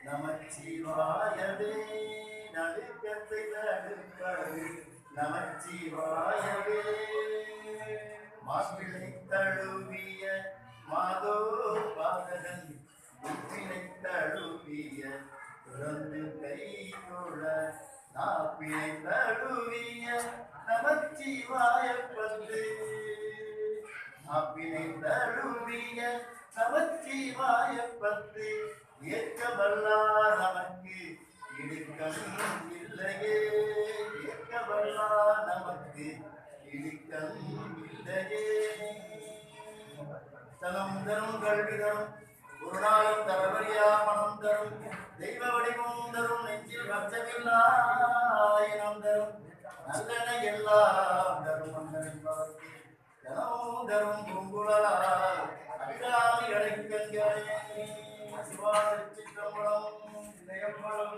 நமச்சிவாயவே நடுக்கத்தை தடுப்பது நமச்சிவாயவே மாப்பிளை தழுவிய மாதோ பாதகன் முற்றினை தழுவிய துறந்து கை கொள்ள நாப்பினை தழுவிய நமச்சிவாய பத்து நாப்பினை தழுவிய நமச்சிவாய பத்து ஏற்க வல்லார் நமக்கு இடுக்கம் இல்லையே ஏற்க வல்லார் நமக்கு இடுக்கம் இல்லையே தனம் தரும் கல்வி தரும் ஒரு நாளும் தரவரியா மனம் தரும் தெய்வ வடிவம் தரும் நெஞ்சில் வச்சமில்லாயினம் தரும் நல்லன எல்லாம் தரும் மன்னரின் வாழ்க்கை தனமும் தரும் பூங்குழலால் அபிராமி அடைக்கல்களே சிவாய சிற்றம்பலம் இதயம்பலம்